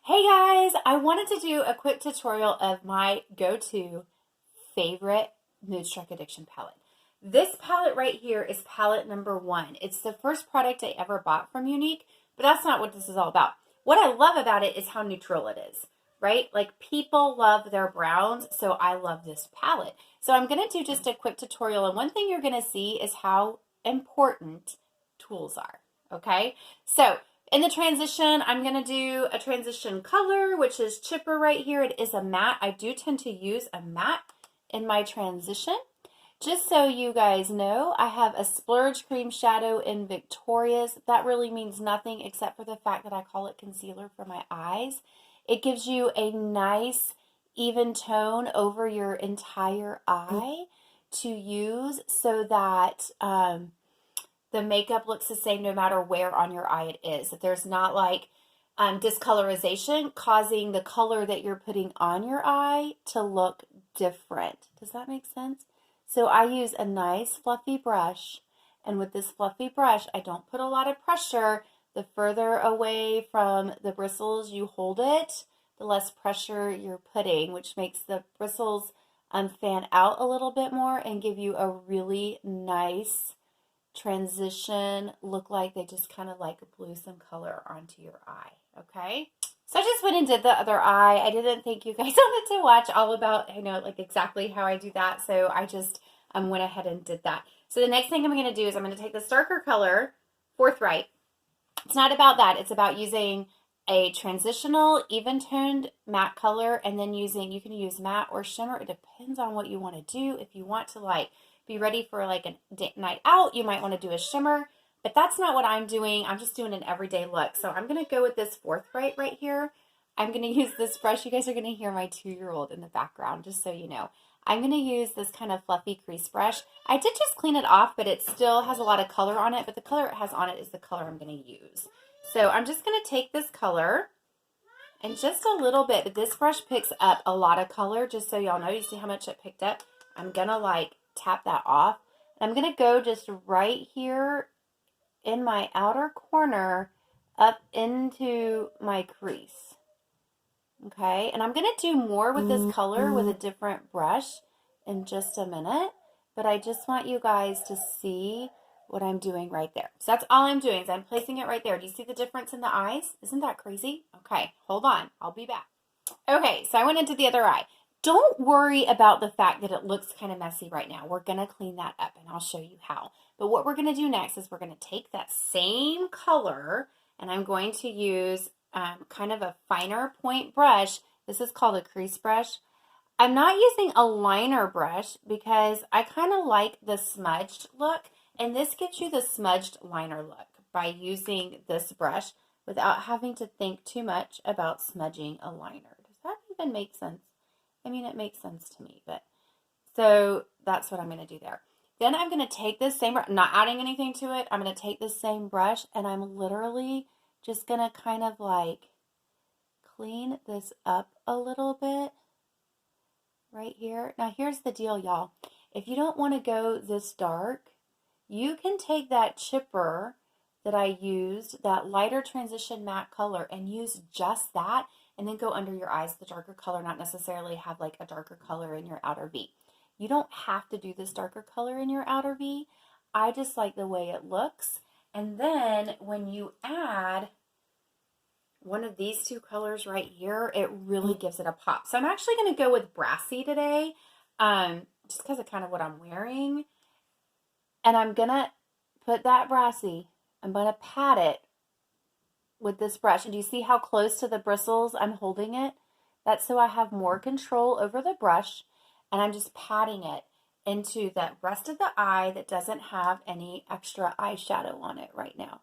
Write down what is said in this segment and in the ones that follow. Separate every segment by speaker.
Speaker 1: Hey guys, I wanted to do a quick tutorial of my go-to favorite Moodstruck Addiction palette. This palette right here is palette number 1. It's the first product I ever bought from Unique, but that's not what this is all about. What I love about it is how neutral it is, right? Like people love their browns, so I love this palette. So I'm going to do just a quick tutorial, and one thing you're going to see is how important tools are, okay? So in the transition, I'm going to do a transition color, which is Chipper right here. It is a matte. I do tend to use a matte in my transition. Just so you guys know, I have a Splurge Cream Shadow in Victoria's. That really means nothing except for the fact that I call it concealer for my eyes. It gives you a nice, even tone over your entire eye to use so that the makeup looks the same no matter where on your eye it is. That there's not like discolorization causing the color that you're putting on your eye to look different. Does that make sense? So I use a nice fluffy brush, and with this fluffy brush, I don't put a lot of pressure. The further away from the bristles you hold it, the less pressure you're putting, which makes the bristles fan out a little bit more and give you a really nice transition, look like they just kind of like blew some color onto your eye, okay? So I just went and did the other eye. I didn't think you guys wanted to watch all about, like exactly how I do that, so I just went ahead and did that. So the next thing I'm going to do is I'm going to take this darker color, Forthright. It's not about that. It's about using a transitional, even-toned matte color, and then you can use matte or shimmer. It depends on what you want to do. If you want to like be ready for like a night out, you might want to do a shimmer, but that's not what I'm doing. I'm just doing an everyday look. So I'm going to go with this Forthright right here. I'm going to use this brush. You guys are going to hear my 2-year-old in the background, just so you know. I'm going to use this kind of fluffy crease brush. I did just clean it off, but it still has a lot of color on it, but the color it has on it is the color I'm going to use. So I'm just going to take this color and just a little bit, but this brush picks up a lot of color, just so y'all know. You see how much it picked up? I'm going to like tap that off. I'm going to go just right here in my outer corner up into my crease. Okay, and I'm going to do more with this color with a different brush in just a minute, but I just want you guys to see what I'm doing right there. So that's all I'm doing is I'm placing it right there. Do you see the difference in the eyes? Isn't that crazy? Okay, hold on. I'll be back. Okay, so I went into the other eye. Don't worry about the fact that it looks kind of messy right now. We're going to clean that up, and I'll show you how. But what we're going to do next is we're going to take that same color, and I'm going to use kind of a finer point brush. This is called a crease brush. I'm not using a liner brush because I kind of like the smudged look, and this gives you the smudged liner look by using this brush without having to think too much about smudging a liner. Does that even make sense? I mean, it makes sense to me, but so that's what I'm going to do there. Then I'm going to take this same, not adding anything to it, I'm going to take this same brush and I'm literally just going to kind of like clean this up a little bit right here. Now here's the deal, y'all. If you don't want to go this dark, you can take that chipper that I used, that lighter transition matte color, and use just that, and then go under your eyes, the darker color, not necessarily have like a darker color in your outer V. You don't have to do this darker color in your outer V. I just like the way it looks. And then when you add one of these two colors right here, it really gives it a pop. So I'm actually going to go with Brassy today, just because of kind of what I'm wearing. And I'm going to put that Brassy, I'm going to pat it with this brush. And do you see how close to the bristles I'm holding it? That's so I have more control over the brush, and I'm just patting it into that rest of the eye that doesn't have any extra eyeshadow on it right now.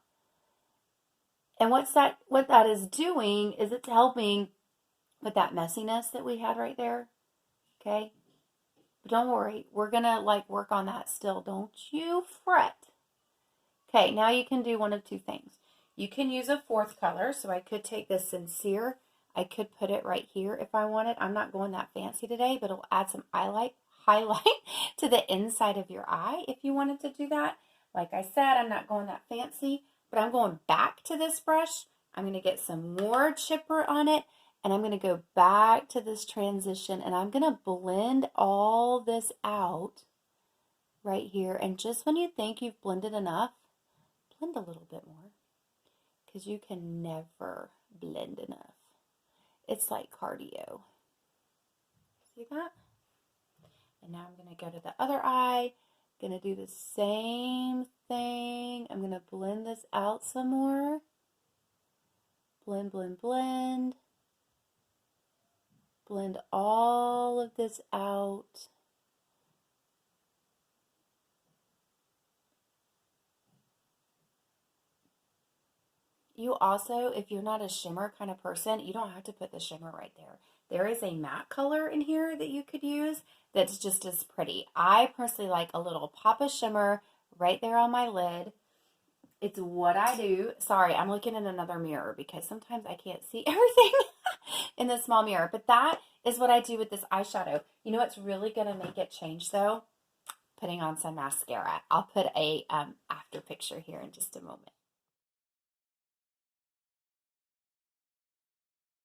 Speaker 1: And what that is doing is it's helping with that messiness that we had right there. Okay? But don't worry, we're gonna like work on that still. Don't you fret. Okay, now you can do one of two things. You can use a fourth color, so I could take this Sincere. I could put it right here if I wanted. I'm not going that fancy today, but it'll add some highlight to the inside of your eye if you wanted to do that. Like I said, I'm not going that fancy, but I'm going back to this brush. I'm going to get some more chipper on it, and I'm going to go back to this transition, and I'm going to blend all this out right here. And just when you think you've blended enough, blend a little bit more, because you can never blend enough. It's like cardio. See that? And now I'm going to go to the other eye. Going to do the same thing. I'm going to blend this out some more. Blend, blend, blend. Blend all of this out. You also, if you're not a shimmer kind of person, you don't have to put the shimmer right there. There is a matte color in here that you could use that's just as pretty. I personally like a little pop of shimmer right there on my lid. It's what I do. Sorry, I'm looking in another mirror because sometimes I can't see everything in the small mirror. But that is what I do with this eyeshadow. You know what's really going to make it change though? Putting on some mascara. I'll put a after picture here in just a moment.